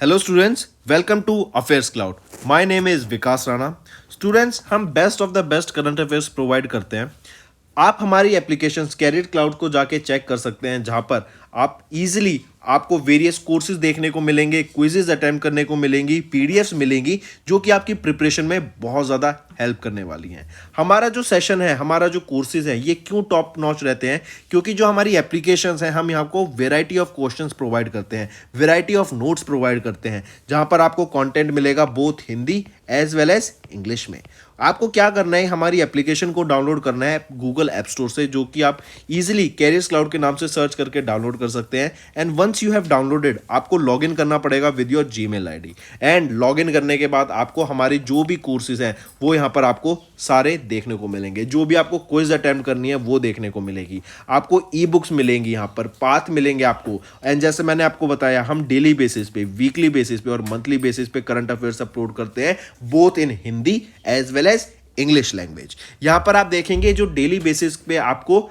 Hello students, welcome to Affairs Cloud. My name is Vikas Rana. Students, हम best of the best current affairs provide करते हैं। आप हमारी application career cloud को जाके चेक कर सकते हैं, जहां पर आप इजीली आपको वेरियस कोर्सेज देखने को मिलेंगे, क्विजेज अटेम्प्ट करने को मिलेंगी, पीडीएफ्स मिलेंगी जो कि आपकी प्रिपरेशन में बहुत ज़्यादा हेल्प करने वाली हैं। हमारा जो सेशन है, हमारा जो कोर्सेज है, ये क्यों टॉप नॉच रहते हैं? क्योंकि जो हमारी एप्लीकेशंस हैं, हम यहाँ को वेराइटी ऑफ क्वेश्चंस प्रोवाइड करते हैं, वेराइटी ऑफ नोट्स प्रोवाइड करते हैं, जहाँ पर आपको कंटेंट मिलेगा both Hindi as well as English में। आपको क्या करना है, हमारी एप्लीकेशन को डाउनलोड करना है गूगल ऐप स्टोर से, जो कि आप इजीली कैरियर्स क्लाउड के नाम से सर्च करके डाउनलोड कर सकते हैं। And once you have downloaded, आपको लॉगिन करना पड़ेगा with your Gmail ID. And login करने के बाद आपको हमारी जो भी कोर्सेज हैं वो यहाँ पर आपको सारे देखने को मिलेंगे। जो भी आपको क्विज अटेम्प्ट करनी है वो देखने को मिलेगी। आपको ई बुक्स मिलेंगी, यहाँ पर पाथ मिलेंगे आपको। एंड जैसे मैंने आपको बताया, हम डेली बेसिस पे, वीकली बेसिस पे और मंथली बेसिस पे करंट अफेयर्स अपलोड करते हैं, both in Hindi as well as English language. यहां पर आप देखेंगे जो डेली बेसिस पे आपको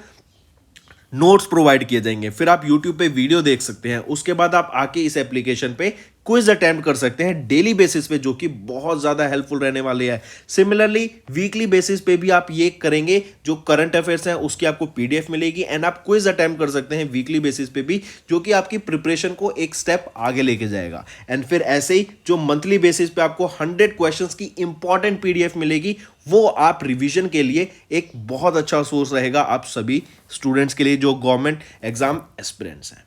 नोट्स प्रोवाइड किए जाएंगे, फिर आप YouTube पे वीडियो देख सकते हैं, उसके बाद आप आके इस एप्लीकेशन पे क्विज अटेम्प्ट कर सकते हैं डेली बेसिस पे, जो कि बहुत ज़्यादा हेल्पफुल रहने वाले हैं। सिमिलरली वीकली बेसिस पे भी आप ये करेंगे, जो करंट अफेयर्स हैं उसकी आपको पीडीएफ मिलेगी एंड आप क्विज अटेम्प्ट कर सकते हैं वीकली बेसिस पे भी, जो कि आपकी प्रिपरेशन को एक स्टेप आगे लेके जाएगा। एंड फिर ऐसे ही जो मंथली बेसिस पे आपको 100 क्वेश्चंस की इंपॉर्टेंट पीडीएफ मिलेगी, वो आप रिवीजन के लिए एक बहुत अच्छा सोर्स रहेगा आप सभी स्टूडेंट्स के लिए जो गवर्नमेंट एग्जाम एस्पिरेंट्स हैं।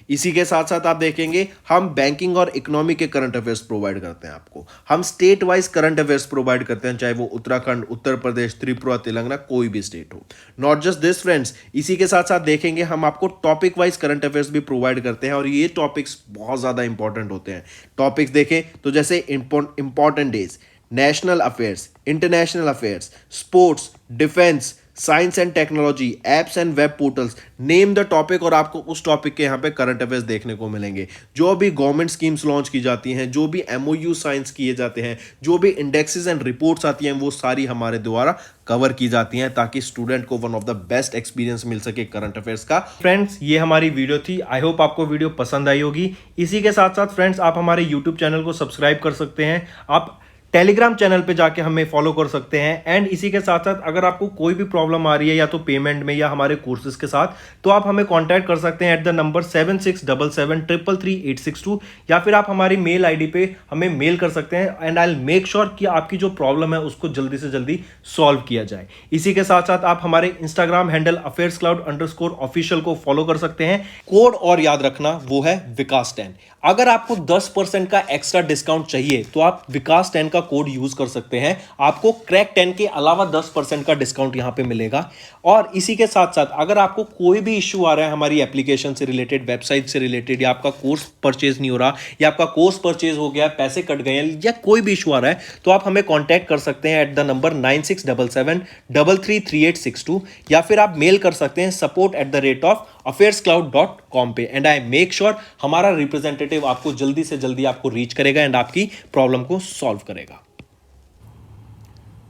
इसी के साथ साथ आप देखेंगे, हम बैंकिंग और इकोनॉमी के करंट अफेयर्स प्रोवाइड करते हैं आपको। हम state wise current affairs provide करते हैं, चाहे वो उत्तराखंड, उत्तर प्रदेश, त्रिपुरा, तेलंगाना, कोई भी स्टेट हो। नॉट जस्ट दिस फ्रेंड्स, इसी के साथ साथ देखेंगे हम आपको टॉपिक वाइज करंट अफेयर्स भी प्रोवाइड करते हैं, और ये टॉपिक्स बहुत ज़्यादा इंपॉर्टेंट होते हैं। टॉपिक्स देखें तो जैसे important days, national affairs, international affairs, sports, defence, science and technology, apps and web portals, name the topic, और आपको उस टॉपिक के यहाँ पे करंट अफेयर्स देखने को मिलेंगे। जो भी गवर्नमेंट स्कीम्स लॉन्च की जाती हैं, जो भी एमओयू साइंस किए जाते हैं, जो भी इंडेक्सेस एंड रिपोर्ट्स आती हैं, वो सारी हमारे द्वारा कवर की जाती हैं, ताकि स्टूडेंट को one of the best experience मिल सके करंट अफेयर्स का। फ्रेंड्स, ये हमारी वीडियो थी। आई होप आपको वीडियो पसंद आई होगी। इसी के साथ साथ फ्रेंड्स, आप हमारे यूट्यूब चैनल को सब्सक्राइब कर सकते हैं, आप टेलीग्राम चैनल पे जाके हमें फॉलो कर सकते हैं। एंड इसी के साथ साथ अगर आपको कोई भी प्रॉब्लम आ रही है, या तो पेमेंट में या हमारे कोर्सेज के साथ, तो आप हमें कांटेक्ट कर सकते हैं एट द नंबर 7677333862, या फिर आप हमारी मेल आईडी पे हमें मेल कर सकते हैं। And I will make sure कि आपकी जो प्रॉब्लम है उसको जल्दी से जल्दी सॉल्व किया जाए। इसी के साथ साथ आप हमारे इंस्टाग्राम हैंडल affairscloud_official को फॉलो कर सकते हैं। कोड और याद रखना, वो है विकास10। अगर आपको 10% का एक्स्ट्रा डिस्काउंट चाहिए तो आप विकास10 का कोड यूज कर सकते हैं, आपको क्रैक 10 के अलावा 10% का डिस्काउंट यहां पे मिलेगा। और इसी के साथ साथ अगर आपको कोई भी इश्यू आ रहा है हमारी एप्लीकेशन से रिलेटेड, वेबसाइट से रिलेटेड, या आपका कोर्स परचेज नहीं हो रहा, या आपका कोर्स परचेज हो गया, पैसे कट गए हैं, या कोई भी इशू आ रहा है, तो आप हमें कॉन्टैक्ट कर सकते हैं एट द नंबर 9677333862, या फिर आप मेल कर सकते हैं support@affairscloud.com पे। एंड आई मेक श्योर हमारा रिप्रेजेंटेटिव आपको जल्दी से जल्दी आपको रीच करेगा एंड आपकी प्रॉब्लम को सॉल्व करेगा।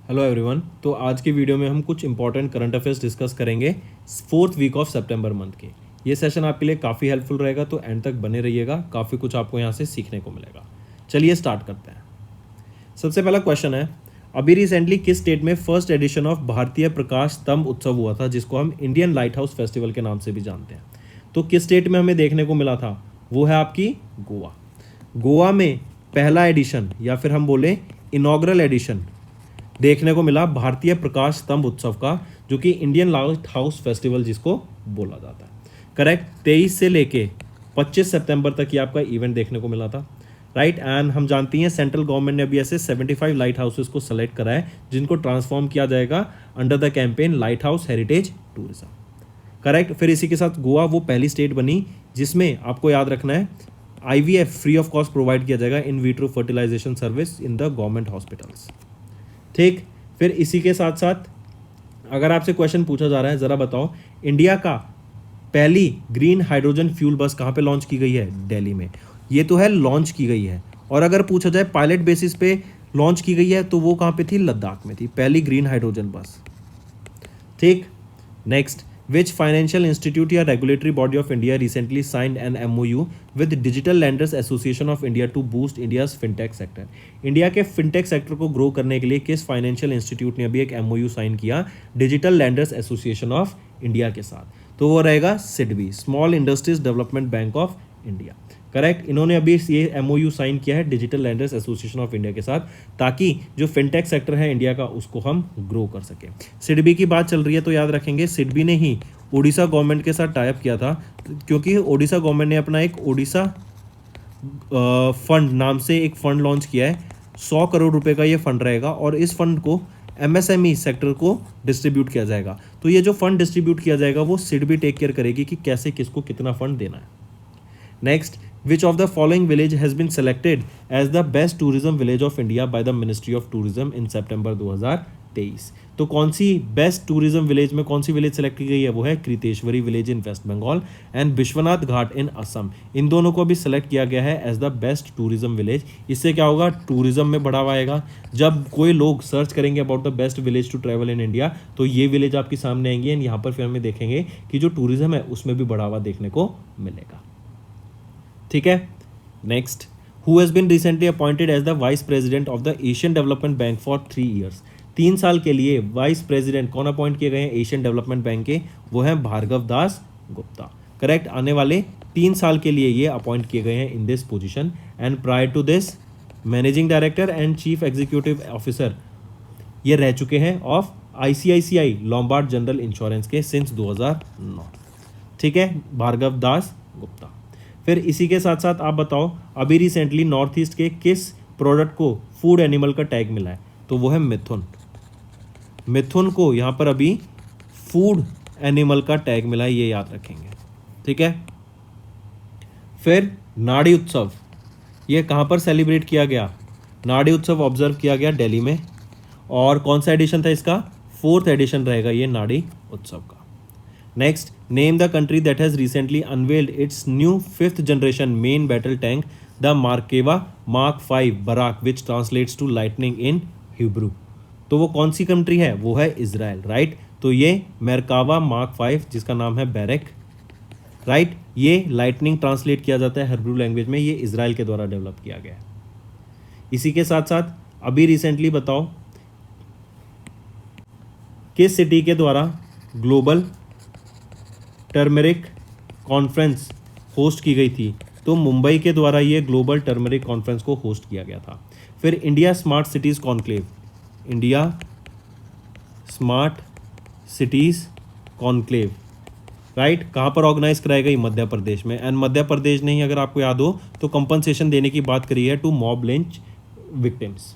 हेलो एवरीवन, तो आज की वीडियो में हम कुछ इंपॉर्टेंट करंट अफेयर्स डिस्कस करेंगे 4th week of September month के। ये सेशन आपके लिए काफ़ी हेल्पफुल रहेगा, तो एंड तक बने रहिएगा, काफ़ी कुछ आपको यहाँ से सीखने को मिलेगा। चलिए स्टार्ट करते हैं। सबसे पहला क्वेश्चन है, अभी रिसेंटली किस स्टेट में फर्स्ट एडिशन ऑफ भारतीय प्रकाश स्तंभ उत्सव हुआ था, जिसको हम इंडियन लाइट हाउस फेस्टिवल के नाम से भी जानते हैं। तो किस स्टेट में हमें देखने को मिला था, वो है आपकी गोवा। गोवा में पहला एडिशन, या फिर हम बोले इनॉग्रल एडिशन, देखने को मिला भारतीय प्रकाश स्तंभ उत्सव का, जो कि इंडियन लाइट हाउस फेस्टिवल जिसको बोला जाता है। करेक्ट, 23 से लेके 25 सितंबर तक ये आपका इवेंट देखने को मिला था। राइट, एंड हम जानती हैं सेंट्रल गवर्नमेंट ने अभी ऐसे 75 लाइट हाउसेस को सेलेक्ट करा है, जिनको ट्रांसफॉर्म किया जाएगा under the campaign light house heritage tourism. Correct, फिर इसी के साथ गोवा वो पहली स्टेट बनी जिसमें आपको याद रखना है IVF free of cost provide किया जाएगा, in vitro fertilisation service in the government hospitals. ठीक, फिर इसी के साथ साथ अगर आपसे क्वेश्चन पूछा जा रहा है, ज़रा बताओ इंडिया का पहली ग्रीन हाइड्रोजन फ्यूल बस कहाँ पे लॉन्च की गई है? दिल्ली में। ये तो है लॉन्च की गई है, और अगर पूछा जाए पायलट बेसिस पे लॉन्च की गई है, तो वो कहाँ पे थी? लद्दाख में थी पहली ग्रीन हाइड्रोजन बस। ठीक, नेक्स्ट, Which financial institute या regulatory body of India recently signed an MOU with Digital Lenders Association of India to boost India's fintech sector? India K fintech sector को ग्रो करने के लिए किस फाइनेंशियल इंस्टीट्यूट ने अभी एक MOU साइन किया digital landers association of India के साथ? तो वो रहेगा SIDBI, small industries development bank of India. Correct, इन्होंने अभी ये MOU साइन किया है digital landers association of India के साथ, ताकि जो फिनटेक सेक्टर है इंडिया का उसको हम ग्रो कर सकें। सिडबी की बात चल रही है तो याद रखेंगे सिडबी ने ही ओडिशा गवर्नमेंट के साथ टाइप किया था, क्योंकि ओडिशा गवर्नमेंट ने अपना एक ओडिशा फंड नाम से एक फंड लॉन्च किया है। 100 करोड़ रुपए का ये फंड रहेगा और इस फंड को MSME सेक्टर को डिस्ट्रीब्यूट किया जाएगा। तो ये जो फंड डिस्ट्रीब्यूट किया जाएगा वो सिडबी टेक केयर करेगी कि कैसे किसको कितना फंड देना है। Next, which of the following village has been selected as the best tourism village of India by the Ministry of Tourism in September 2023? तो कौन सी बेस्ट टूरिज्म विलेज में कौन सी विलेज सेलेक्ट की गई है? वो है Kriteswari village in West Bengal and Vishwanath Ghat in Assam. इन दोनों को भी सेलेक्ट किया गया है as the best tourism village. इससे क्या होगा? टूरिज्म में बढ़ावा आएगा। जब कोई लोग सर्च करेंगे about the best village to travel in India तो ये विलेज आपके सामने आएंगे एंड यहाँ पर फिर हमें देखेंगे कि जो टूरिज्म है उसमें भी बढ़ावा देखने को मिलेगा। ठीक है, next, who has been recently appointed as the vice president of the Asian Development Bank for 3 years? 3 साल के लिए वाइस प्रेसिडेंट कौन अपॉइंट किए गए हैं एशियन डेवलपमेंट बैंक के? वो हैं भार्गव दास गुप्ता। करेक्ट, आने वाले 3 साल के लिए ये अपॉइंट किए गए हैं in this position and prior to this managing director and chief executive officer ये रह चुके हैं of ICICI Lombard general insurance के सिंस 2009। ठीक है, भार्गव दास गुप्ता। फिर इसी के साथ साथ आप बताओ अभी रिसेंटली नॉर्थ ईस्ट के किस प्रोडक्ट को फूड एनिमल का टैग मिला है? तो वो है मिथुन। मिथुन को यहाँ पर अभी फूड एनिमल का टैग मिला है, ये याद रखेंगे। ठीक है, फिर नाड़ी उत्सव ये कहाँ पर सेलिब्रेट किया गया? नाड़ी उत्सव ऑब्जर्व किया गया दिल्ली में। और कौन सा एडिशन था इसका? 4th एडिशन रहेगा ये नाड़ी उत्सव का। Next, name the country that has recently unveiled its new 5th generation main battle tank the Merkava Mark 5 Barak which translates to lightning in Hebrew. तो वो कौन सी कंट्री है? वो है इजराइल। राइट, तो ये मेरकावा मार्क 5 जिसका नाम है बैरक, राइट, ये लाइटनिंग ट्रांसलेट किया जाता है हिब्रू लैंग्वेज में, ये इजराइल के द्वारा डेवलप किया गया है। इसी के साथ साथ अभी रिसेंटली बताओ किस सिटी के द्वारा ग्लोबल टर्मरिक कॉन्फ्रेंस होस्ट की गई थी? तो मुंबई के द्वारा ये ग्लोबल टर्मरिक कॉन्फ्रेंस को होस्ट किया गया था। फिर India smart cities conclave, India smart cities conclave, right, कहाँ पर ऑर्गेनाइज कराई गई? मध्य प्रदेश में। एंड मध्य प्रदेश ने ही अगर आपको याद हो तो कंपनसेशन देने की बात करी है to mob lynch victims.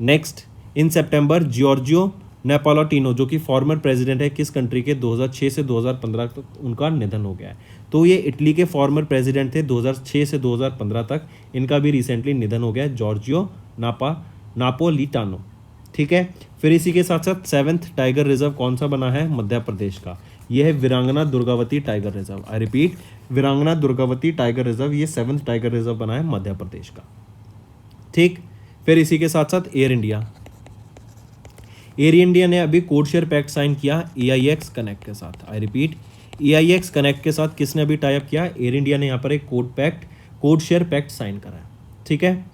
Next, in September Giorgio Napolitano जो कि फॉर्मर प्रेसिडेंट है किस कंट्री के? 2006 से 2015 तक उनका निधन हो गया है। तो ये इटली के फॉर्मर प्रेसिडेंट थे 2006 से 2015 तक, इनका भी रिसेंटली निधन हो गया है, जॉर्जियो नापोलिटानो। ठीक है, फिर इसी के साथ साथ 7th टाइगर रिजर्व कौन सा बना है? मध्य प्रदेश का। यह है वीरांगना Durgavati tiger reserve. I repeat, वीरांगना दुर्गावती टाइगर रिजर्व, ये 7th टाइगर रिजर्व बना है मध्य प्रदेश का। ठीक, फिर इसी के साथ साथ एयर इंडिया ने अभी कोड शेयर पैक्ट साइन किया AIX कनेक्ट के साथ। आई रिपीट, AIX कनेक्ट के साथ किसने अभी टाई अप किया? एयर इंडिया ने यहाँ पर एक कोड शेयर पैक्ट साइन करा है। ठीक है,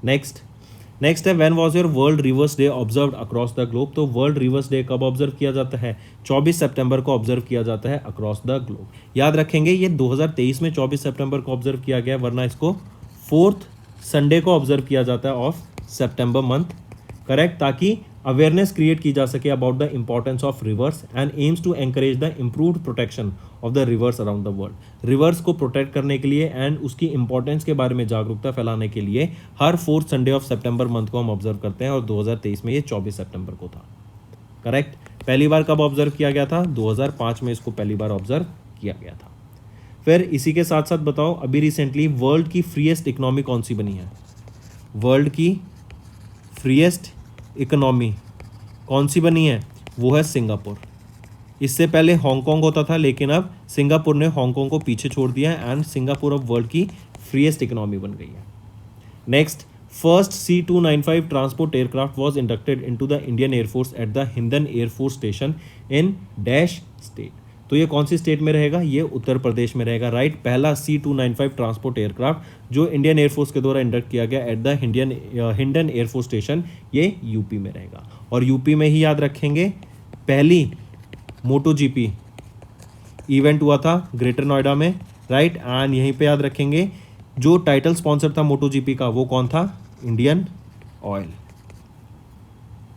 नेक्स्ट है when was your world reverse day observed across the globe? तो वर्ल्ड रिवर्स डे कब ऑब्जर्व किया जाता है? 24 सितंबर को ऑब्जर्व किया जाता है अक्रॉस द ग्लोब। याद रखेंगे ये 2023 में 24 सितंबर को ऑब्जर्व किया गया, वरना इसको 4th संडे को ऑब्जर्व किया जाता है ऑफ सितंबर मंथ। करेक्ट, ताकि अवेयरनेस क्रिएट की जा सके about the importance of rivers and aims to encourage the improved protection of the rivers around the world. Rivers को प्रोटेक्ट करने के लिए एंड उसकी इंपॉर्टेंस के बारे में जागरूकता फैलाने के लिए हर 4th Sunday off September month को हम ऑब्जर्व करते हैं और 2023 में ये 24 सितंबर को था। करेक्ट, पहली बार कब ऑब्जर्व किया गया था? 2005 में इसको पहली बार ऑब्जर्व किया गया था। फिर इसी के साथ साथ बताओ अभी रिसेंटली वर्ल्ड की फ्रीएस्ट इकोनॉमी कौन सी बनी है? वर्ल्ड की फ्रीएस्ट इकोनॉमी कौन सी बनी है? वो है सिंगापुर। इससे पहले हांगकांग होता था, लेकिन अब सिंगापुर ने हांगकांग को पीछे छोड़ दिया है एंड सिंगापुर अब वर्ल्ड की फ्रीएस्ट इकोनॉमी बन गई है। Next, first C295 transport aircraft was inducted into the Indian air force at the Hindon air force station in dash state. तो ये कौन सी स्टेट में रहेगा? ये उत्तर प्रदेश में रहेगा, राइट। पहला C295 ट्रांसपोर्ट एयरक्राफ्ट जो इंडियन एयरफोर्स के द्वारा इंडक्ट किया गया at the Hindon air force station, ये यूपी में रहेगा। और यूपी में ही याद रखेंगे पहली मोटो जीपी इवेंट हुआ था ग्रेटर नोएडा में, राइट। एंड यहीं पे याद रखेंगे जो टाइटल स्पॉन्सर था मोटो जीपी का, वो कौन था? Indian oil.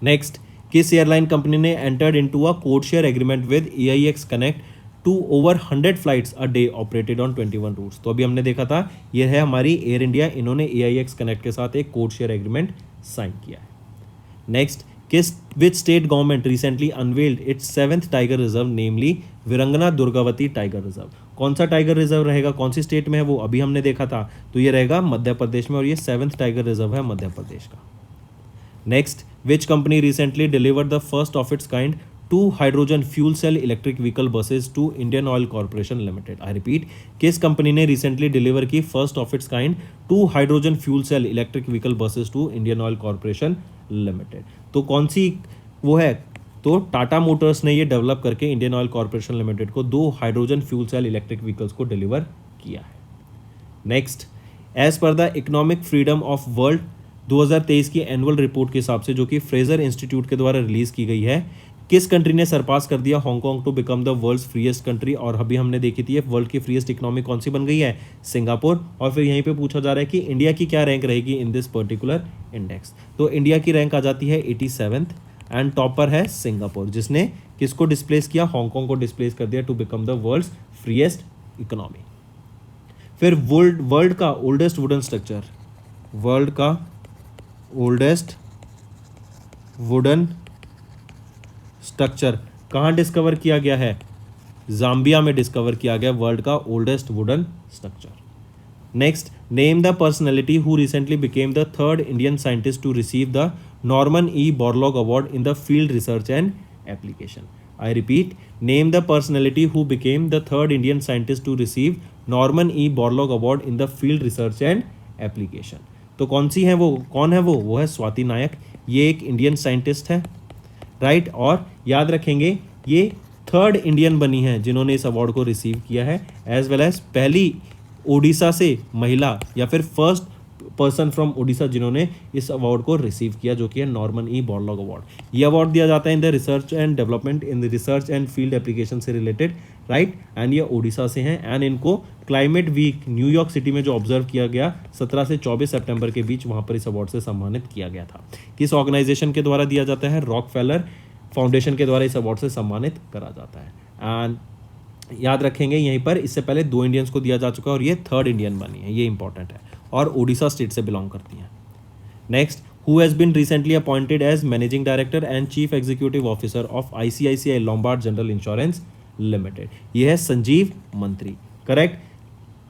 नेक्स्ट, किस एयरलाइन कंपनी ने entered into a code share agreement with AIX connect to over 100 flights a day operated on 21 routes? तो अभी हमने देखा था, ये है हमारी एयर इंडिया, इन्होंने AIX कनेक्ट के साथ एक कोड शेयर एग्रीमेंट साइन किया है। Next, which state government recently unveiled its 7th tiger reserve, namely Virangana Durgavati tiger reserve? कौन सा टाइगर रिजर्व रहेगा, कौन सी स्टेट में है वो अभी हमने देखा था, तो ये रहेगा मध्य प्रदेश में, और ये 7th टाइगर रिजर्व है मध्य प्रदेश का। Next, which company recently delivered the first of its kind 2 hydrogen fuel cell electric vehicle buses to Indian oil corporation limited? I repeat, किस कंपनी ने रिसेंटली डिलीवर की first of its kind 2 hydrogen fuel cell electric vehicle buses to Indian oil corporation limited? तो कौन सी वो है? तो Tata Motors ने ये डेवलप करके इंडियन ऑयल कॉर्पोरेशन लिमिटेड को 2 hydrogen fuel cell electric vehicles को डिलीवर किया है। Next, as per the economic freedom of world 2023 की एनुअल रिपोर्ट के हिसाब से, जो कि फ्रेजर इंस्टीट्यूट के द्वारा रिलीज की गई है, किस कंट्री ने सरपास कर दिया Hong Kong to become the world's freest country? और अभी हमने देखी थी वर्ल्ड की फ्रीएस्ट इकोनॉमी कौन सी बन गई है? सिंगापुर। और फिर यहीं पे पूछा जा रहा है कि इंडिया की क्या रैंक रहेगी इन दिस पर्टिकुलर इंडेक्स? तो इंडिया की रैंक आ जाती है 87th एंड टॉपर है सिंगापुर, जिसने किसको डिस्प्लेस किया? हांगकांग को डिस्प्लेस कर दिया to become the world's freest economy. फिर वर्ल्ड का ओल्डेस्ट वुडन स्ट्रक्चर, वर्ल्ड का ओल्डेस्ट वुडन स्ट्रक्चर कहाँ डिस्कवर किया गया है? जाम्बिया में डिस्कवर किया गया वर्ल्ड का oldest wooden structure. Next, name the personality who recently became the 3rd Indian scientist to receive the Norman E Borlaug award in the field research and application? I repeat, name the personality who became the 3rd Indian scientist to receive Norman E Borlaug award in the field research and application? तो कौन सी है वो? कौन है वो है स्वाति नायक। ये एक इंडियन साइंटिस्ट है, राइट। और याद रखेंगे ये 3rd इंडियन बनी है जिन्होंने इस अवार्ड को रिसीव किया है, एज वेल एज पहली ओडिशा से महिला या फिर फर्स्ट पर्सन फ्रॉम ओडिशा जिन्होंने इस अवार्ड को रिसीव किया, जो कि है नॉर्मन ई बोरलॉग अवार्ड। ये अवार्ड दिया जाता है in the research and development in the research and field application से रिलेटेड, राइट। एंड ये ओडिशा से हैं एंड इनको क्लाइमेट वीक न्यूयॉर्क सिटी में जो ऑब्जर्व किया गया 17 से 24 सितंबर के बीच, वहाँ पर इस अवार्ड से सम्मानित किया गया था। किस ऑर्गेनाइजेशन के द्वारा दिया जाता है? रॉकफेलर फाउंडेशन के द्वारा इस अवार्ड से सम्मानित करा जाता है। एंड याद रखेंगे यहीं पर इससे पहले 2 इंडियंस को दिया जा चुका है और ये 3rd इंडियन बनी है, ये इंपॉर्टेंट है, और ओडिशा स्टेट से बिलोंग करती हैं। Next, who has been recently appointed as managing director and chief executive officer of ICICI Lombard general insurance limited? ये है Sanjeev Mantri, correct.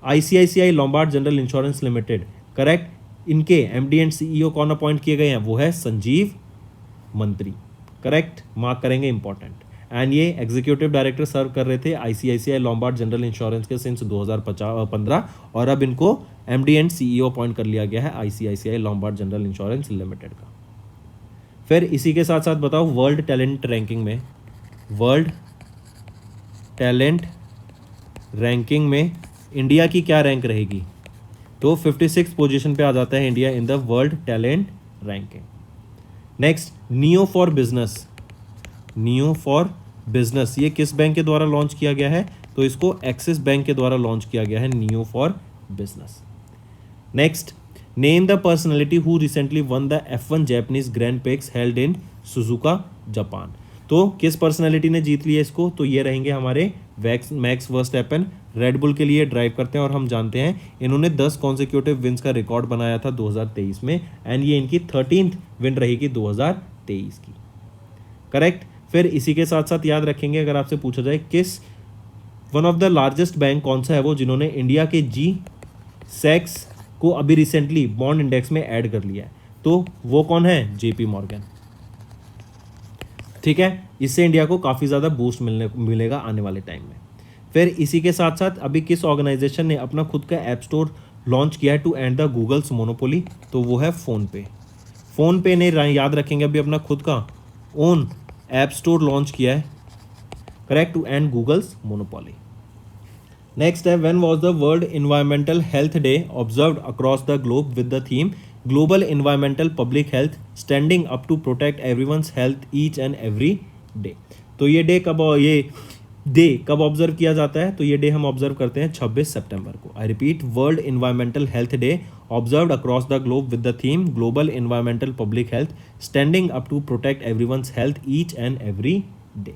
ICICI Lombard general insurance limited, correct. इनके MD एंड CEO कौन appoint किए गए हैं? वो है संजीव मंत्री, करेक्ट, मार्क करेंगे, इंपॉर्टेंट। एंड ये एग्जीक्यूटिव डायरेक्टर सर्व कर रहे थे ICICI लॉम्बार्ड जनरल इंश्योरेंस के सिंस 2015, और अब इनको MD एंड CEO अपॉइंट कर लिया गया है ICICI Lombard general insurance limited का। फिर इसी के साथ साथ बताओ वर्ल्ड टैलेंट रैंकिंग में, वर्ल्ड टैलेंट रैंकिंग में इंडिया की क्या रैंक रहेगी? तो 56 पोजीशन पे आ जाता है India in the world talent ranking. Next, neo for business, neo for business ये किस बैंक के द्वारा लॉन्च किया गया है? तो इसको एक्सिस बैंक के द्वारा लॉन्च किया गया है, Neo for business. Next, name the personality who recently won the F1 Japanese grand prix held in Suzuka Japan? तो किस पर्सनैलिटी ने जीत लिया इसको? तो ये रहेंगे हमारे मैक्स वर्स्टैपेन, रेडबुल के लिए ड्राइव करते हैं और हम जानते हैं इन्होंने 10 कॉन्जिक्यूटिव विन्स का रिकॉर्ड बनाया था 2023 में, एंड ये इनकी 13th विन रहेगी 2023 की, करेक्ट। फिर इसी के साथ साथ याद रखेंगे अगर आपसे पूछा जाए किस one of the largest bank कौन सा है वो जिन्होंने इंडिया के G-SEX को अभी रिसेंटली बॉन्ड इंडेक्स में ऐड कर लिया है? तो वो कौन है? JP मॉर्गन, ठीक है। इससे इंडिया को काफ़ी ज़्यादा बूस्ट मिलेगा आने वाले टाइम में। फिर इसी के साथ साथ अभी किस ऑर्गेनाइजेशन ने अपना खुद का ऐप स्टोर लॉन्च किया है to end the Google's monopoly? तो वो है फ़ोनपे। फ़ोनपे ने याद रखेंगे अभी अपना खुद का ओन ऐप स्टोर लॉन्च किया है, correct, to end Google's monopoly. Next है when was the world environmental health day observed across the globe with the theme global environmental public health standing up to protect everyone's health each and every day. तो ये day कब observe किया जाता है? तो ये day हम observe करते हैं 26 सितंबर को। I repeat, world environmental health day observed across the globe with the theme global environmental public health standing up to protect everyone's health each and every day.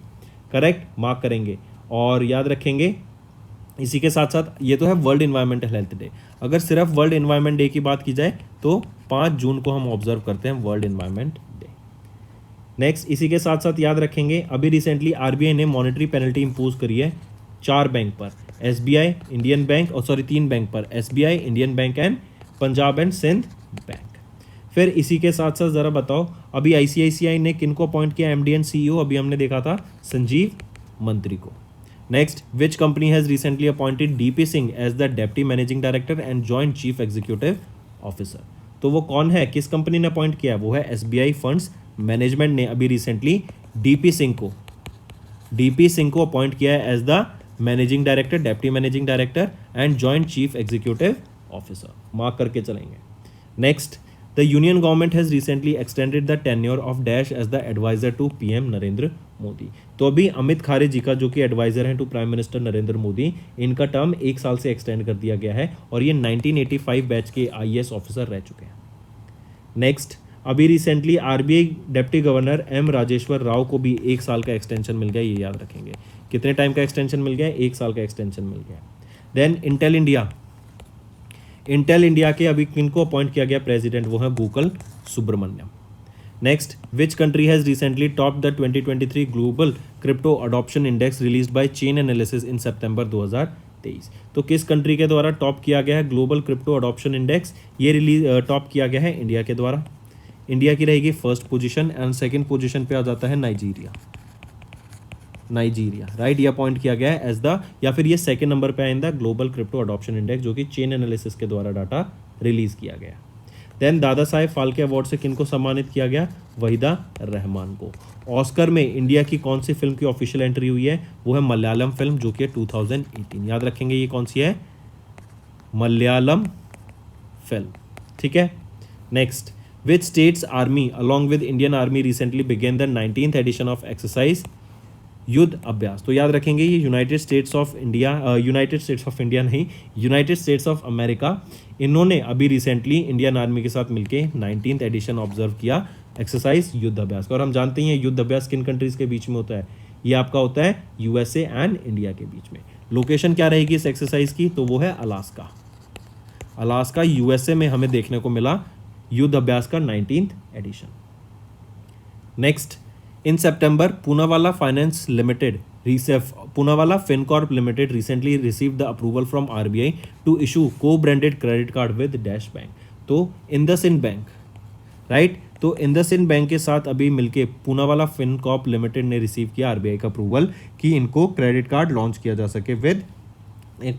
Correct, mark करेंगे और याद रखेंगे। इसी के साथ साथ ये तो है वर्ल्ड इन्वायरमेंटल हेल्थ डे। अगर सिर्फ वर्ल्ड इन्वायरमेंट डे की बात की जाए तो 5 जून को हम ऑब्जर्व करते हैं वर्ल्ड इन्वायरमेंट डे। नेक्स्ट, इसी के साथ साथ याद रखेंगे अभी रिसेंटली आरबीआई ने मॉनेटरी पेनल्टी इम्पोज करी है 4 बैंक पर, एसबीआई, इंडियन बैंक और 3 बैंक पर, SBI, Indian bank and Punjab and Sindh bank. फिर इसी के साथ साथ ज़रा बताओ अभी आईसीआईसीआई ने किन को अपॉइंट किया एमडी एंड सीईओ? अभी हमने देखा था संजीव मंत्री को। Next, which company has recently appointed DP Singh as the deputy managing director and joint chief executive officer? तो वो कौन है, किस कंपनी ने अपॉइंट किया? वो है एसबीआई फंड्स मैनेजमेंट ने अभी रिसेंटली डीपी सिंह को अपॉइंट किया है as the managing director, deputy managing director and joint chief executive officer. Mark करके चलेंगे। Next, the union government has recently extended the tenure of dash as the adviser to PM Narendra Modi. तो अभी अमित खरे जी का जो कि एडवाइजर हैं to prime minister Narendra Modi, इनका term 1 साल से एक्सटेंड कर दिया गया है और ये 1985 बैच के आईएएस ऑफिसर रह चुके हैं। नेक्स्ट, अभी recently RBI deputy governor M Rajeshwar Rao को भी 1 साल का एक्सटेंशन मिल गया, ये याद रखेंगे। कितने टाइम का एक्सटेंशन मिल गया है? 1 साल का एक्सटेंशन मिल गया। देन इंटेल इंडिया के अभी किनको अपॉइंट किया गया प्रेसिडेंट? वो है Gokul Subramaniam. Next, which country has recently top the 2023 global crypto adoption index release by Chainalysis in September 2023? तो किस कंट्री के द्वारा टॉप किया गया है ग्लोबल क्रिप्टो अडॉप्शन इंडेक्स? ये टॉप किया गया है इंडिया के द्वारा। इंडिया की रहेगी first position and second position पे आ जाता है नाइजीरिया, राइट। ये अपॉइंट किया गया है एज द, या फिर ये सेकंड नंबर पे है in the global crypto adoption index, जो कि चेन एनालिसिस के द्वारा डाटा रिलीज किया गया। देन दादा साहेब फाल्के अवार्ड से किनको सम्मानित किया गया? वहीदा रहमान को। ऑस्कर में इंडिया की कौन सी फिल्म की ऑफिशियल एंट्री हुई है? वो है मलयालम फिल्म, जो कि 2018। याद रखेंगे ये कौन सी है? मलयालम फिल्म, ठीक है। Next, which state's army along with Indian army recently began the 19th edition of exercise Yudh Abhyas? तो याद रखेंगे ये यूनाइटेड स्टेट्स ऑफ अमेरिका, इन्होंने अभी रिसेंटली इंडियन आर्मी के साथ मिलके 19th एडिशन ऑब्जर्व किया एक्सरसाइज युद्ध अभ्यास का। और हम जानते हैं युद्ध अभ्यास किन कंट्रीज के बीच में होता है? ये आपका होता है यूएसए एंड इंडिया के बीच में। लोकेशन क्या रहेगी इस एक्सरसाइज की? तो वो है अलास्का यूएसए में हमें देखने को मिला युद्ध अभ्यास का 19th edition. Next, in September Poonawalla Fincorp limited recently received the approval from RBI to issue co-branded credit card with dash bank. तो इंडसइंड बैंक, राइट। तो इंडसइंड बैंक के साथ अभी मिलके पूनावाला फिनकॉर्प लिमिटेड ने रिसीव किया आरबीआई का अप्रूवल कि इनको क्रेडिट कार्ड लॉन्च किया जा सके विद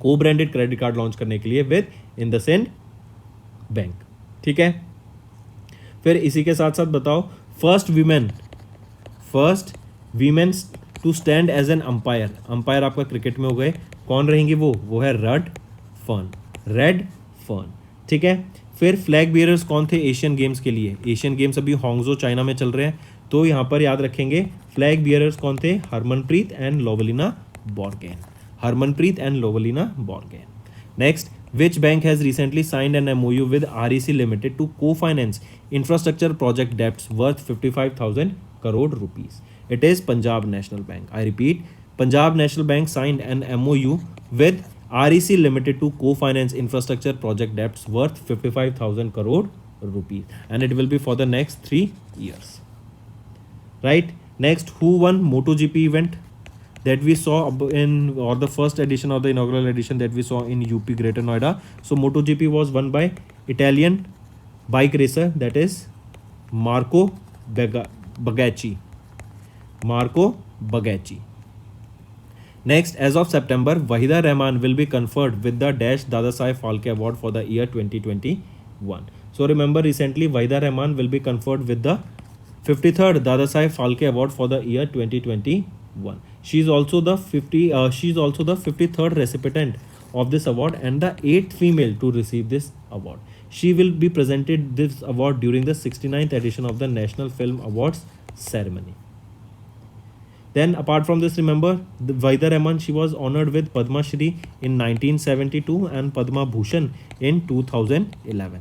को-ब्रांडेड क्रेडिट कार्ड लॉन्च करने के लिए विद इंडसइंड बैंक, ठीक है। फिर इसी के साथ साथ बताओ first women to stand as an umpire आपका क्रिकेट में हो गए, कौन रहेंगी? वो है रेड फर्न, ठीक है। फिर फ्लैग बियरर्स कौन थे एशियन गेम्स के लिए? एशियन गेम्स अभी हांगझो चाइना में चल रहे हैं, तो यहाँ पर याद रखेंगे फ्लैग बियरर्स कौन थे? Harmanpreet and Lovlina Borgohain. Next, which bank has recently signed an MOU with REC Limited to co-finance infrastructure project debts worth 55,000 crore rupees? It is Punjab National Bank. I repeat, Punjab National Bank signed an MOU with REC Limited to co-finance infrastructure project debts worth 55,000 crore rupees, and it will be for the next 3 years. Right? Next, who won MotoGP event that we saw or the first edition of the inaugural edition that we saw in UP Greater Noida? So MotoGP was won by Italian bike racer, that is Marco Bagacci. Next, as of September, Wahida Rahman will be conferred with the Dash Dadasaheb Phalke Award for the year 2021. So remember, recently Wahida Rahman will be conferred with the 53rd Dadasaheb Phalke Award for the year 2021. She is also the 53rd recipient of this award and the 8th female to receive this award. She will be presented this award during the 69th edition of the National Film Awards ceremony. Then apart from this, remember Wahida Rahman, she was honored with Padma Shri in 1972 and Padma Bhushan in 2011.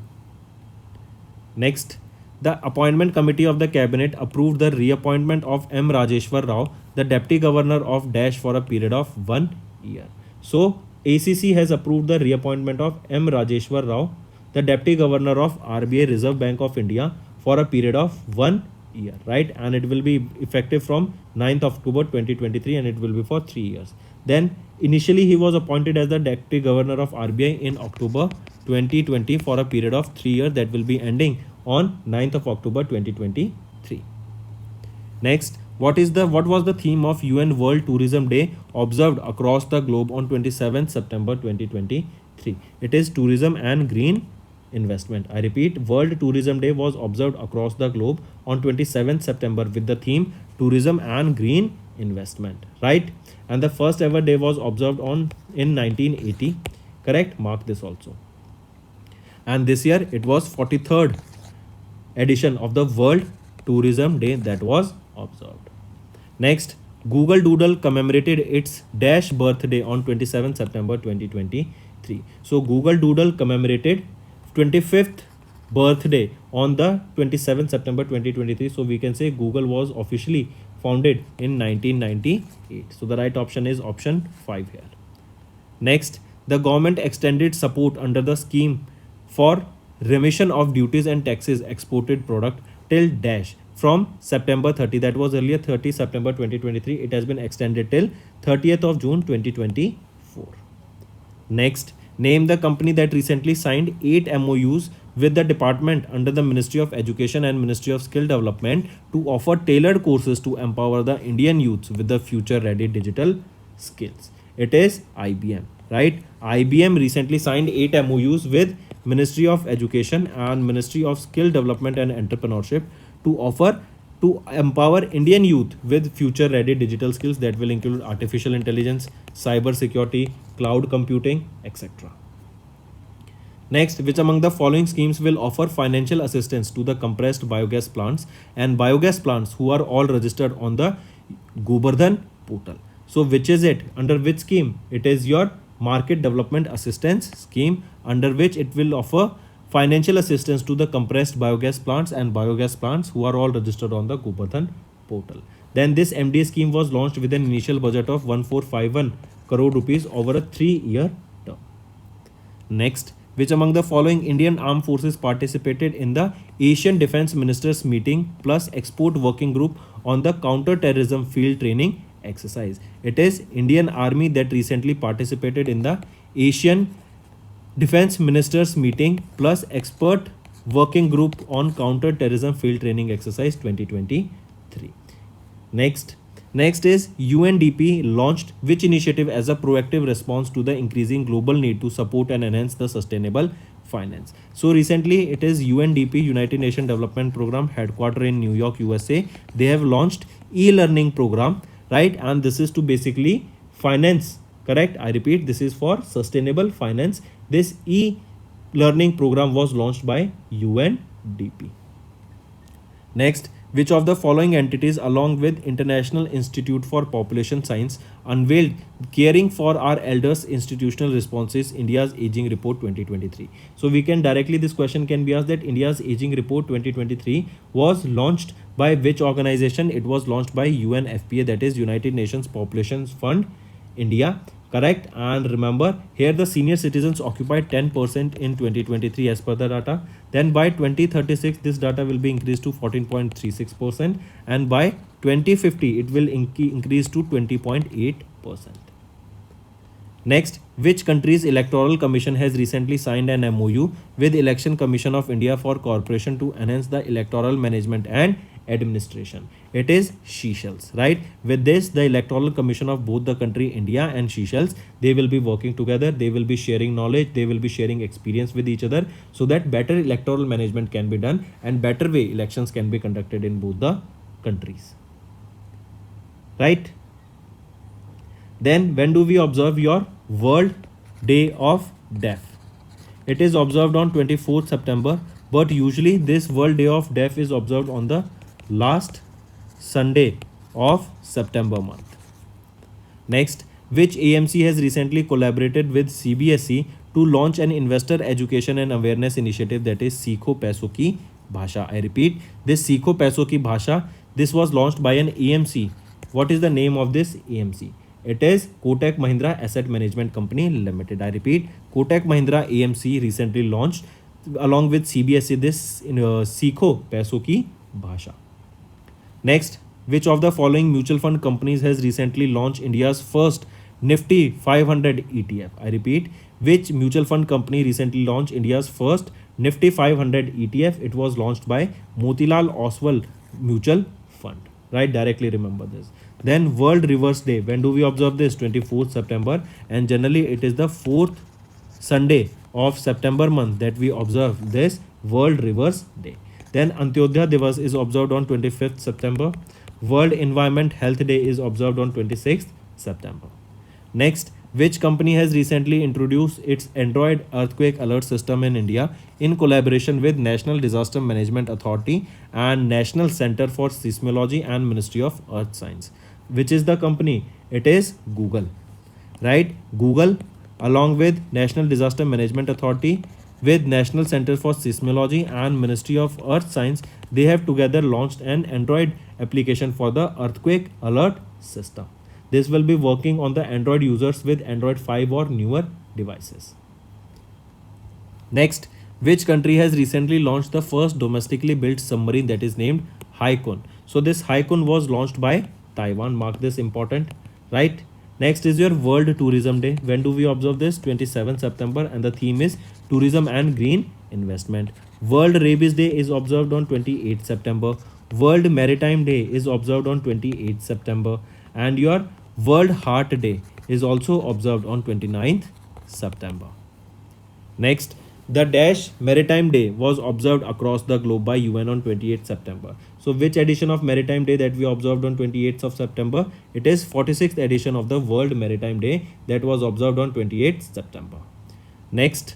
Next, the appointment committee of the cabinet approved the reappointment of M. Rajeshwar Rao, the deputy governor of Dash, for a period of 1 year. So ACC has approved the reappointment of M. Rajeshwar Rao, the deputy governor of RBI Reserve Bank of India, for a period of 1 year, right? And it will be effective from 9th October 2023 and it will be for 3 years. Then initially he was appointed as the deputy governor of RBI in October 2020 for a period of 3 years that will be ending on 9th of October 2023. Next, what was the theme of UN World Tourism Day observed across the globe on 27th September 2023? It is tourism and green investment. I repeat, World Tourism Day was observed across the globe on 27th September with the theme tourism and green investment, right? And the first ever day was observed in 1980. Correct? Mark this also. And this year it was 43rd edition of the World Tourism Day that was observed. Next, Google Doodle commemorated its Dash birthday on 27th September 2023. So Google Doodle commemorated 25th birthday on the 27th September 2023. So we can say Google was officially founded in 1998. So the right option is option 5 here. Next, the government extended support under the scheme for remission of duties and taxes exported product till Dash from September 30. That was earlier 30 September 2023. It has been extended till 30th of June 2024. Next, name the company that recently signed 8 MOUs with the department under the Ministry of Education and Ministry of Skill Development to offer tailored courses to empower the Indian youths with the future-ready digital skills. It is IBM, right? IBM recently signed 8 MOUs with Ministry of Education and Ministry of Skill Development and Entrepreneurship to empower Indian youth with future-ready digital skills that will include artificial intelligence, cyber security, cloud computing, etc. Next, which among the following schemes will offer financial assistance to the compressed biogas plants and biogas plants who are all registered on the Govardhan portal? So which is it? Under which scheme? It is your Market Development Assistance Scheme, under which it will offer financial assistance to the compressed biogas plants and biogas plants who are all registered on the Govardhan portal. Then this MDA scheme was launched with an initial budget of 1451 crore rupees over a 3-year term. Next, which among the following Indian Armed Forces participated in the Asian Defence Ministers Meeting plus Export Working Group on the Counter-Terrorism Field Training Exercise? It is Indian Army that recently participated in the Asian Defence Ministers Meeting plus Expert Working Group on Counter-Terrorism Field Training Exercise 2023. Next is UNDP launched which initiative as a proactive response to the increasing global need to support and enhance the sustainable finance? So recently it is UNDP, United Nations Development Program, headquartered in New York, USA. They have launched e-learning program, right? And this is to basically finance, correct? I repeat, this is for sustainable finance. This e-learning program was launched by UNDP. Next, which of the following entities along with International Institute for Population Science unveiled Caring for Our Elders Institutional Responses India's Aging Report 2023? So we can directly, this question can be asked that India's Aging Report 2023 was launched by which organization? It was launched by UNFPA, that is United Nations Population Fund India. Correct. And remember here the senior citizens occupied 10% in 2023 as per the data. Then by 2036 this data will be increased to 14.36% and by 2050 it will increase to 20.8%. Next, which country's electoral commission has recently signed an MOU with Election Commission of India for cooperation to enhance the electoral management and administration. It is Seychelles, right? With this, the Electoral Commission of both the country, India and Seychelles, they will be working together. They will be sharing knowledge. They will be sharing experience with each other so that better electoral management can be done and better way elections can be conducted in both the countries, right? Then when do we observe your World Day of Deaf? It is observed on 24th September, but usually this World Day of Deaf is observed on the last Sunday of September month. Next, which AMC has recently collaborated with CBSE to launch an investor education and awareness initiative that is Seekho Paisoi Ki Bhasha. I repeat, this Seekho Paisoi Ki Bhasha, this was launched by an AMC. What is the name of this AMC? It is Kotak Mahindra Asset Management Company Limited. I repeat, Kotak Mahindra AMC recently launched along with CBSE this Seekho Paisoi Ki Bhasha. Next, which of the following mutual fund companies has recently launched India's first Nifty 500 ETF? I repeat, which mutual fund company recently launched India's first Nifty 500 ETF? It was launched by Motilal Oswal Mutual Fund, right? Directly remember this. Then World Reverse Day. When do we observe this? 24th September, and generally it is the fourth Sunday of September month that we observe this World Reverse Day. Then Antyodaya Divas is observed on 25th September. World Environment Health Day is observed on 26th September. Next, which company has recently introduced its Android earthquake alert system in India in collaboration with National Disaster Management Authority and National Center for Seismology and Ministry of Earth Science? Which is the company? It is Google, right? Google along with National Disaster Management Authority with National Center for Seismology and Ministry of Earth Science, they have together launched an Android application for the earthquake alert system. This will be working on the Android users with Android 5 or newer devices. Next, which country has recently launched the first domestically built submarine that is named Haikun? So this Haikun was launched by Taiwan. Mark this important, right? Next is your World Tourism Day. When do we observe this? 27 September, and the theme is tourism and green investment. World Rabies Day is observed on 28 September. World Maritime Day is observed on 28 September, and your World Heart Day is also observed on 29th September. Next, the Dash Maritime Day was observed across the globe by UN on 28th September. So which edition of Maritime Day that we observed on 28th of September? It is 46th edition of the World Maritime Day that was observed on 28th September. Next,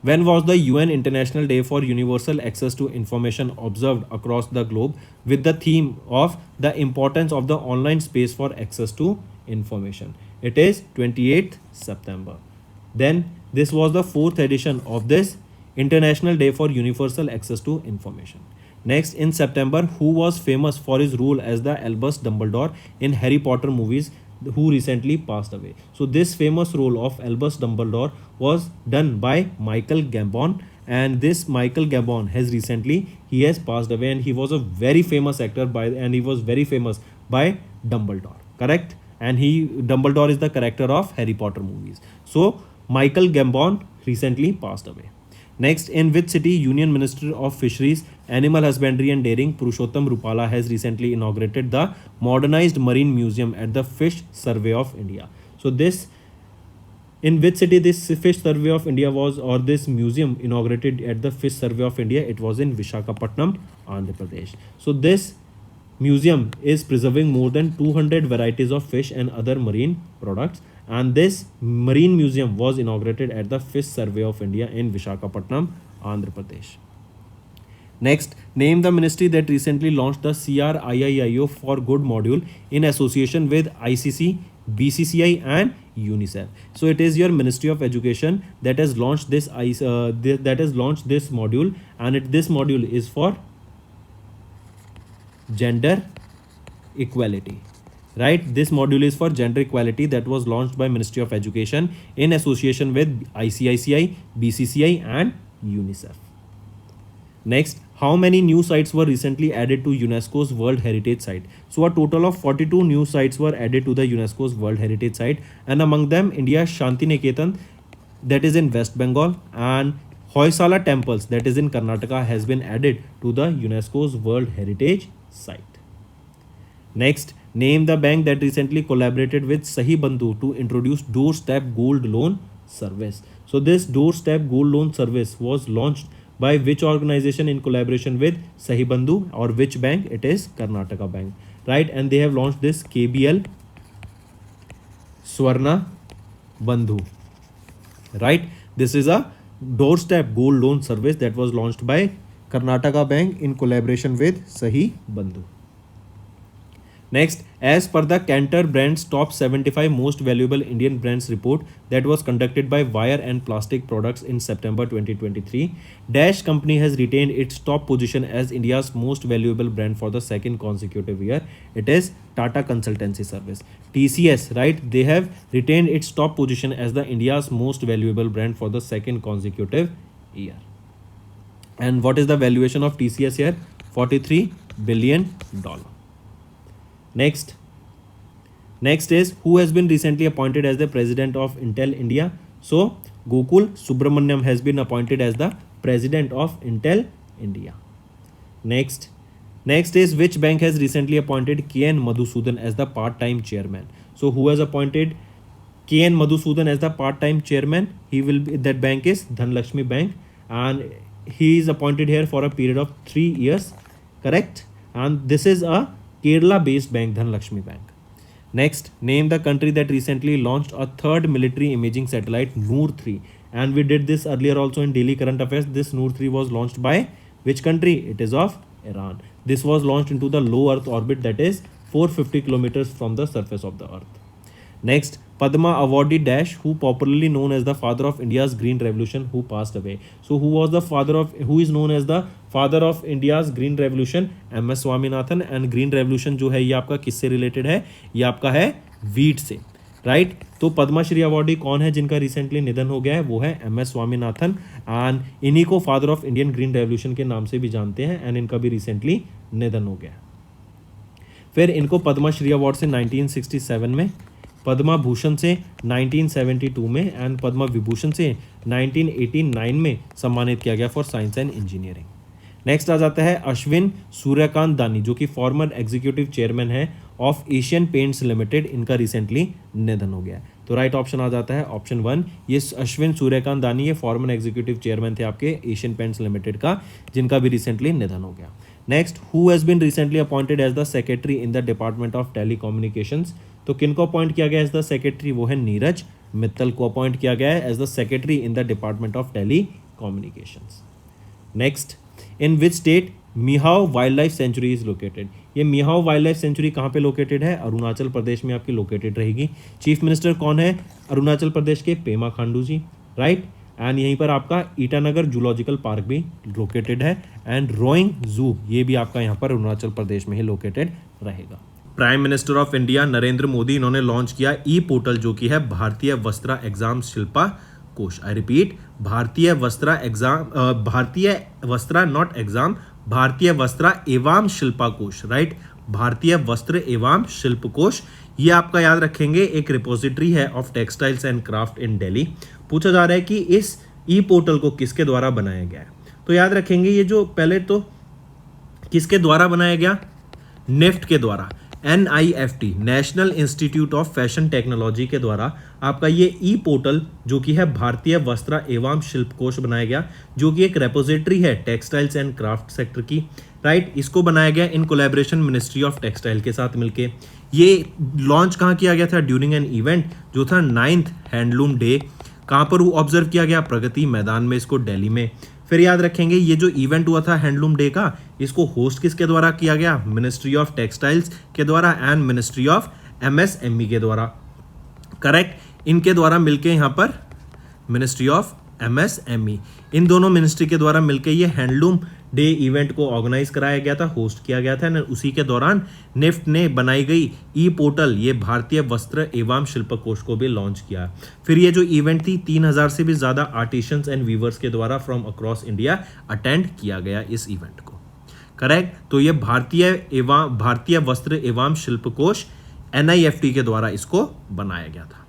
when was the UN International Day for Universal Access to Information observed across the globe with the theme of the importance of the online space for access to information? It is 28th September. Then this was the 4th edition of this International Day for Universal Access to Information. Next, in September, who was famous for his role as the Albus Dumbledore in Harry Potter movies, who recently passed away? So this famous role of Albus Dumbledore was done by Michael Gambon, and this Michael Gambon has recently he has passed away, and he was a very famous actor and he was very famous by Dumbledore, correct? And Dumbledore is the character of Harry Potter movies. So Michael Gambon recently passed away. Next, in which city Union Minister of Fisheries, Animal Husbandry and Dairying Purushottam Rupala has recently inaugurated the modernized Marine Museum at the Fish Survey of India? So this, in which city this Fish Survey of India was, or this museum inaugurated at the Fish Survey of India? It was in Visakhapatnam, Andhra Pradesh. So this museum is preserving more than 200 varieties of fish and other marine products, and this marine museum was inaugurated at the Fish Survey of India in Visakhapatnam, Andhra Pradesh. Next, name the ministry that recently launched the CRIIO for Good module in association with ICC, BCCI and UNICEF. So it is your Ministry of Education that has launched this module, and this module is for gender equality, right? This module is for gender equality that was launched by Ministry of Education in association with ICICI, BCCI and UNICEF. Next, how many new sites were recently added to UNESCO's World Heritage Site? So a total of 42 new sites were added to the UNESCO's World Heritage Site, and among them India's Shanti Niketan that is in West Bengal, and Hoysala temples that is in Karnataka has been added to the UNESCO's World Heritage Site. Next, name the bank that recently collaborated with Sahi Bandhu to introduce doorstep gold loan service. So this doorstep gold loan service was launched by which organization in collaboration with Sahi Bandhu, or which bank? It is Karnataka Bank, right? And they have launched this KBL Swarna Bandhu, right? This is a doorstep gold loan service that was launched by Karnataka Bank in collaboration with Sahi Bandhu. Next, as per the Cantor Brands Top 75 Most Valuable Indian Brands report that was conducted by Wire and Plastic Products in September 2023, Dash Company has retained its top position as India's most valuable brand for the second consecutive year. It is Tata Consultancy Service. TCS, right? They have retained its top position as the India's most valuable brand for the second consecutive year. And what is the valuation of TCS here? $43 billion. Next is who has been recently appointed as the president of Intel India. So Gokul Subramaniam has been appointed as the president of Intel India. Next is which bank has recently appointed KN Madhusudan as the part-time chairman. So who has appointed KN Madhusudan as the part-time chairman? That bank is Dhanlaxmi Bank, and he is appointed here for a period of 3 years, correct? And this is a Kerala-based bank, Dhanlaxmi Bank. Next, name the country that recently launched a third military imaging satellite, Noor-3. And we did this earlier also in daily current affairs. This Noor-3 was launched by which country? It is of Iran. This was launched into the low Earth orbit, that is 450 kilometers from the surface of the Earth. Next, Padma awardee Dash, who popularly known as the father of India's Green Revolution, who passed away. So who is known as the father of India's Green Revolution? MS Swaminathan. And Green Revolution जो है ये आपका किससे related है? ये आपका है wheat से, राइट? तो पद्मश्री अवार्डी कौन है जिनका रिसेंटली निधन हो गया है? वो है MS स्वामीनाथन, एंड इन्हीं को father of Indian green revolution के नाम से भी जानते हैं, एंड इनका भी रिसेंटली निधन हो गया। फिर इनको पद्मश्री अवार्ड से 1967 में, पद्मा भूषण से 1972 में, एंड पद्मा विभूषण से 1989 में सम्मानित किया गया for science and engineering. Next आ जाता है अश्विन सूर्यकांत दानी, जो कि फॉर्मर एग्जीक्यूटिव चेयरमैन है ऑफ एशियन पेंट्स लिमिटेड। इनका रिसेंटली निधन हो गया है, तो राइट ऑप्शन आ जाता है ऑप्शन 1। ये अश्विन सूर्यकांत दानी ये फॉर्मर एग्जीक्यूटिव चेयरमैन थे आपके एशियन पेंट्स लिमिटेड का, जिनका भी रिसेंटली निधन हो गया। Next, who has been recently appointed as the secretary in the department of telecommunications. तो किनको अपॉइंट किया गया एज द सेक्रेटरी? वो है नीरज मित्तल को अपॉइंट किया गया है as the secretary in the department of telecommunications. Next, in which state Mehao wildlife sanctuary is located. ये मिहाओ वाइल्ड लाइफ सेंचुरी कहाँ पे लोकेटेड है? अरुणाचल प्रदेश में आपकी लोकेटेड रहेगी। चीफ मिनिस्टर कौन है अरुणाचल प्रदेश के? पेमा खांडू जी, राइट? एंड यहीं पर आपका ईटानगर जूलॉजिकल पार्क भी लोकेटेड है, एंड रोइंग जू ये भी आपका यहाँ पर अरुणाचल प्रदेश में ही लोकेटेड रहेगा। Prime minister of India Narendra Modi इन्होंने लॉन्च किया ई पोर्टल, जो कि है भारतीय वस्त्रा एग्जाम शिल्पा कोश। आई रिपीट, भारतीय वस्त्रा नॉट एग्जाम, भारतीय वस्त्रा एवं शिल्पा कोश, राइट? भारतीय वस्त्र एवं शिल्प कोश, ये आपका याद रखेंगे एक रिपोजिटरी है of textiles and craft in Delhi. पूछा जा रहा है कि इस ई पोर्टल को किसके द्वारा बनाया गया है, तो याद रखेंगे ये जो पहले तो किसके द्वारा बनाया गया? निफ्ट के द्वारा, NIFT national institute of fashion technology के द्वारा आपका ये ई पोर्टल जो कि है भारतीय वस्त्र एवं शिल्प कोश बनाया गया, जो कि एक रेपोजिटरी है टेक्सटाइल्स एंड क्राफ्ट सेक्टर की, राइट? इसको बनाया गया in collaboration ministry of textile के साथ मिलके। ये लॉन्च कहाँ किया गया था? ड्यूरिंग एन इवेंट जो था 9th हैंडलूम डे। कहाँ पर ऑब्जर्व किया गया? प्रगति मैदान में, इसको दिल्ली में। फिर याद रखेंगे ये जो इवेंट हुआ था हैंडलूम डे का, इसको होस्ट किसके द्वारा किया गया? मिनिस्ट्री ऑफ टेक्सटाइल्स के द्वारा एंड मिनिस्ट्री ऑफ MSME के द्वारा, करेक्ट? इनके द्वारा मिलके यहाँ पर मिनिस्ट्री ऑफ MSME, इन दोनों मिनिस्ट्री के द्वारा मिलके ये हैंडलूम डे इवेंट को ऑर्गेनाइज कराया गया था, होस्ट किया गया था। उसी के दौरान निफ्ट ने बनाई गई ई पोर्टल ये भारतीय वस्त्र एवं शिल्प कोश को भी लॉन्च किया। फिर ये जो इवेंट थी 3000 से भी ज़्यादा आर्टिशंस एंड वीवर्स के द्वारा फ्रॉम अक्रॉस इंडिया अटेंड किया गया इस इवेंट को, करेक्ट? तो ये भारतीय वस्त्र एवं शिल्प कोश NIFT के द्वारा इसको बनाया गया था।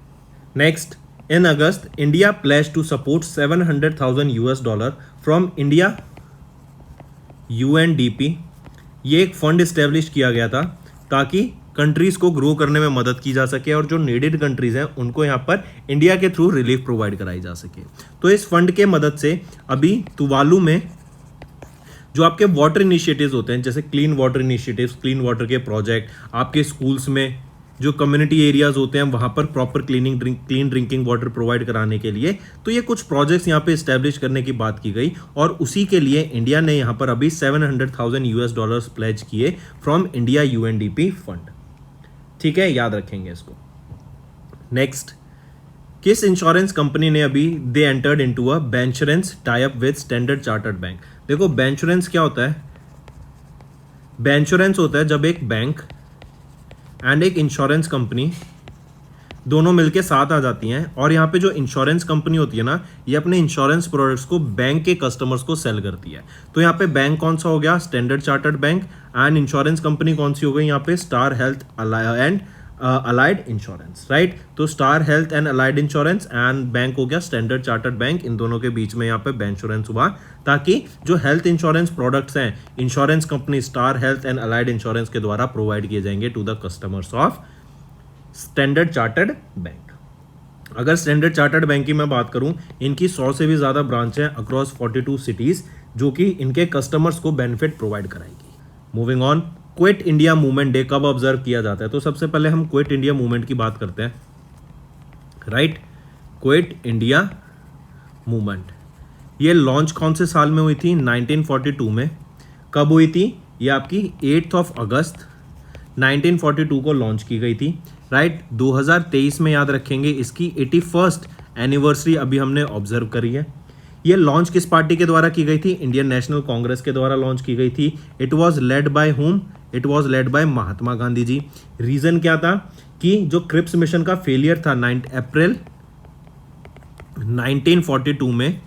Next, In August, India pledged to support $700,000 from India UNDP. ये एक फंड इस्टेब्लिश किया गया था ताकि कंट्रीज को ग्रो करने में मदद की जा सके और जो नीडेड कंट्रीज हैं उनको यहाँ पर इंडिया के थ्रू रिलीफ प्रोवाइड कराई जा सके। तो इस फंड के मदद से अभी तुवालू में जो आपके वाटर इनिशिएटिव्स होते हैं, जैसे clean water initiatives, clean water के प्रोजेक्ट, आपके स्कूल्स में जो कम्युनिटी एरियाज होते हैं वहाँ पर proper clean drinking water provide कराने के लिए, तो ये कुछ प्रोजेक्ट्स यहाँ पे इस्टेब्लिश करने की बात की गई और उसी के लिए इंडिया ने यहाँ पर अभी $700,000 प्लेज किए फ्रॉम इंडिया UNDP फंड। ठीक है, याद रखेंगे इसको। नेक्स्ट, किस इंश्योरेंस कंपनी ने अभी they entered into a bancassurance tie up with Standard chartered bank. देखो बेंचरेंस क्या होता है? बेंचरेंस होता है जब एक बैंक एंड एक इंश्योरेंस कंपनी दोनों मिलके साथ आ जाती हैं और यहाँ पे जो इंश्योरेंस कंपनी होती है ना, ये अपने इंश्योरेंस प्रोडक्ट्स को बैंक के कस्टमर्स को सेल करती है। तो यहाँ पे बैंक कौन सा हो गया? Standard chartered bank. And insurance company कौन सी हो गई यहाँ पे? Star health and allied insurance, right. तो Star health and allied insurance and bank हो गया स्टैंडर्ड चार्टर्ड बैंक। इन दोनों के बीच में यहाँ पे बेंचरेंस हुआ ताकि जो हेल्थ इंश्योरेंस प्रोडक्ट्स हैं insurance company star health and allied insurance के द्वारा प्रोवाइड किए जाएंगे to the customers of standard chartered bank. अगर स्टैंडर्ड चार्टर्ड बैंक की मैं बात करूं, इनकी 100 से भी ज़्यादा ब्रांच हैं अक्रॉस 42 सिटीज़ जो कि इनके कस्टमर्स को बेनिफिट प्रोवाइड कराएगी। Moving on, quit India movement day कब ऑब्जर्व किया जाता है? तो सबसे पहले हम क्विट इंडिया मूवमेंट की बात करते हैं, राइट। क्विट इंडिया मूवमेंट ये लॉन्च कौन से साल में हुई थी? 1942 में। कब हुई थी? ये आपकी 8 अगस्त 1942 को लॉन्च की गई थी, राइट। 2023 में याद रखेंगे इसकी 81st एनिवर्सरी अभी हमने ऑब्जर्व करी है। ये लॉन्च किस पार्टी के द्वारा की गई थी? इंडियन नेशनल कांग्रेस के द्वारा लॉन्च की गई थी। It was led by whom? It was led by Mahatma Gandhi ji. Reason क्या था कि जो क्रिप्स मिशन का फेलियर था 9 अप्रैल 1942 में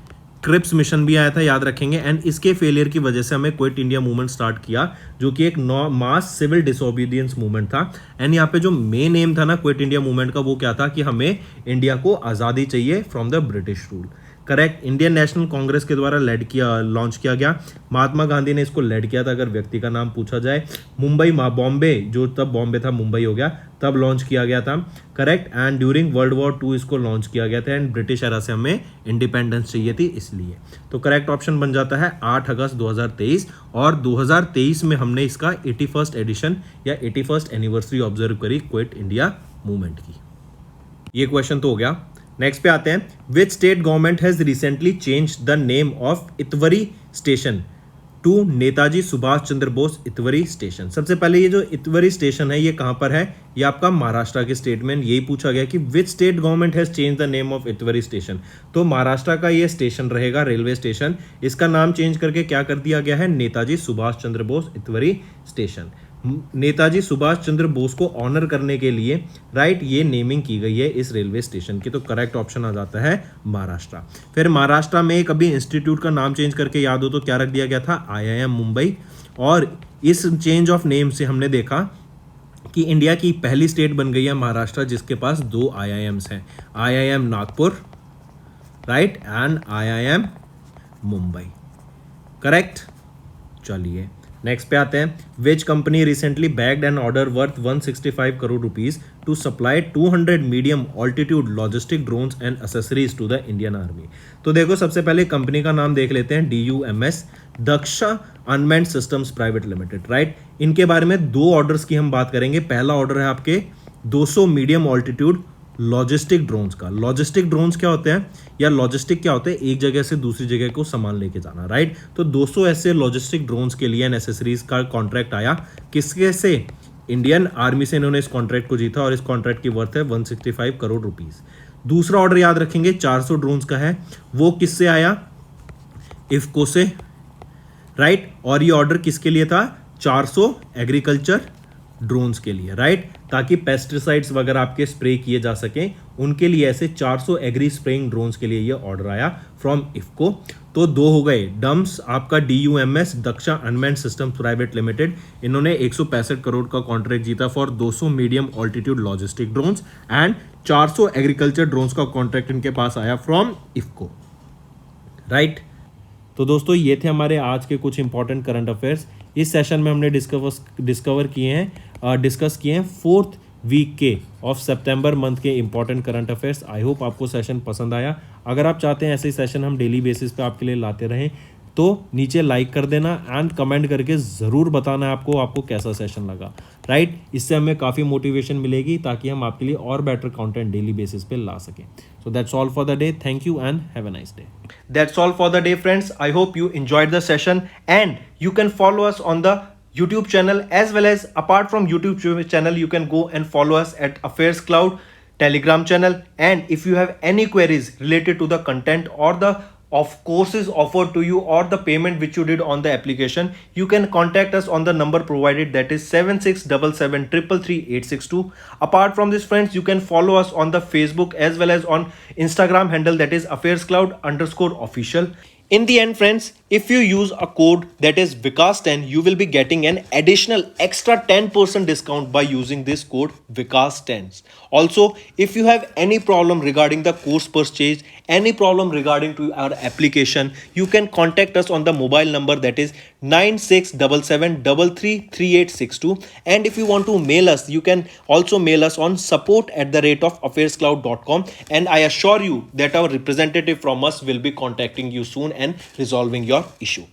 क्रिप्स मिशन भी आया था, याद रखेंगे। एंड इसके फेलियर की वजह से हमें क्विट इंडिया मूवमेंट स्टार्ट किया जो कि एक मास सिविल डिसोबीडियंस मूवमेंट था। एंड यहाँ पे जो मेन एम था ना क्विट इंडिया मूवमेंट का, वो क्या था कि हमें इंडिया को आज़ादी चाहिए from the British rule. Correct. Indian national Congress के द्वारा लॉन्च किया गया। महात्मा गांधी ने इसको लेड किया था अगर व्यक्ति का नाम पूछा जाए। बॉम्बे, जो तब बॉम्बे था मुंबई हो गया, तब लॉन्च किया गया था। Correct. And during world war 2 इसको लॉन्च किया गया था एंड ब्रिटिश एरा से हमें इंडिपेंडेंस चाहिए थी इसलिए। तो करेक्ट ऑप्शन बन जाता है 8 अगस्त 2023 और 2023 में हमने इसका 81st एडिशन या 81st एनिवर्सरी ऑब्जर्व करी क्विट इंडिया मूवमेंट की। ये क्वेश्चन तो हो गया। नेक्स्ट पे आते हैं, which state government has recently change the name of Itwari station to Netaji Subhash Chandra Bose Itwari station. सबसे पहले ये जो इतवरी स्टेशन है ये कहां पर है? ये आपका महाराष्ट्र के स्टेट में। यही पूछा गया कि which state government has change the name of Itwari station. तो महाराष्ट्र का ये स्टेशन रहेगा, रेलवे स्टेशन। इसका नाम चेंज करके क्या कर दिया गया है? नेताजी सुभाष चंद्र बोस इतवरी स्टेशन। नेताजी सुभाष चंद्र बोस को ऑनर करने के लिए, राइट, ये नेमिंग की गई है इस रेलवे स्टेशन की। तो करेक्ट ऑप्शन आ जाता है महाराष्ट्र। फिर महाराष्ट्र में कभी इंस्टीट्यूट का नाम चेंज करके याद हो तो क्या रख दिया गया था? IIM मुंबई। और इस चेंज ऑफ नेम से हमने देखा कि इंडिया की पहली स्टेट बन गई है महाराष्ट्र जिसके पास 2 IIMs हैं, IIM Nagpur, right, and IIM Mumbai. Correct. चलिए नेक्स्ट पे आते हैं, which company recently bagged an order worth 165 crore rupees to supply 200 medium altitude logistic drones and accessories to the Indian army. तो देखो सबसे पहले कंपनी का नाम देख लेते हैं, DUMS, Daksha unmanned systems private limited, right. इनके बारे में 2 ऑर्डर्स की हम बात करेंगे। पहला ऑर्डर है आपके 200 मीडियम ऑल्टीट्यूड लॉजिस्टिक ड्रोन्स का। लॉजिस्टिक ड्रोन्स क्या होते हैं या लॉजिस्टिक क्या होते हैं? एक जगह से दूसरी जगह को सामान लेके जाना, राइट। तो 200 ऐसे लॉजिस्टिक ड्रोन्स के लिए एसेसरीज का कॉन्ट्रैक्ट आया। किसके से? इंडियन आर्मी से इन्होंने इस कॉन्ट्रैक्ट को जीता और इस कॉन्ट्रैक्ट की वर्थ है 165 करोड़ रुपीज। दूसरा ऑर्डर याद रखेंगे 400 ड्रोन्स का है। वो किससे आया? इफ्को से, राइट। और ये ऑर्डर किसके लिए था? 400 एग्रीकल्चर ड्रोन्स के लिए, राइट, ताकि पेस्टिसाइड्स वगैरह आपके स्प्रे किए जा सकें, उनके लिए ऐसे 400 एग्री स्प्रेइंग ड्रोन्स के लिए ये ऑर्डर आया फ्रॉम इफ्को। तो दो हो गए डम्स, आपका DUMS Daksha unmanned system private limited, इन्होंने 165 करोड़ का कॉन्ट्रैक्ट जीता for 200 medium altitude logistic drones and 400 agriculture drones का कॉन्ट्रैक्ट इनके पास आया फ्रॉम इफ्को, राइट। तो दोस्तों ये थे हमारे आज के कुछ इंपॉर्टेंट करंट अफेयर्स। इस सेशन में हमने डिस्कस किए हैं फोर्थ वीक के ऑफ सितंबर मंथ के important current affairs. I hope आपको सेशन पसंद आया। अगर आप चाहते हैं ऐसे ही सेशन हम डेली बेसिस पे आपके लिए लाते रहें तो नीचे लाइक कर देना एंड कमेंट करके ज़रूर बताना आपको कैसा सेशन लगा, राइट। इससे हमें काफ़ी मोटिवेशन मिलेगी ताकि हम आपके लिए और बेटर कंटेंट डेली बेसिस पे ला सकें। So that's all for the day. Thank you and have a nice day. That's all for the day, friends. I hope you enjoyed the session, and you can follow us on the YouTube channel, as well as apart from YouTube channel, you can go and follow us at Affairs Cloud Telegram channel. And if you have any queries related to the content or the of courses offered to you or the payment which you did on the application, you can contact us on the number provided, that is 7677333862. Apart from this, friends, you can follow us on the Facebook as well as on Instagram handle, that is affairscloud_official. In the end, friends, if you use a code that is Vikas10, you will be getting an additional extra 10% discount by using this code Vikas10. Also, if you have any problem regarding the course purchase, any problem regarding to our application, you can contact us on the mobile number, that is 9677333862. And if you want to mail us, you can also mail us on support@affairscloud.com, and I assure you that our representative from us will be contacting you soon and resolving your issue.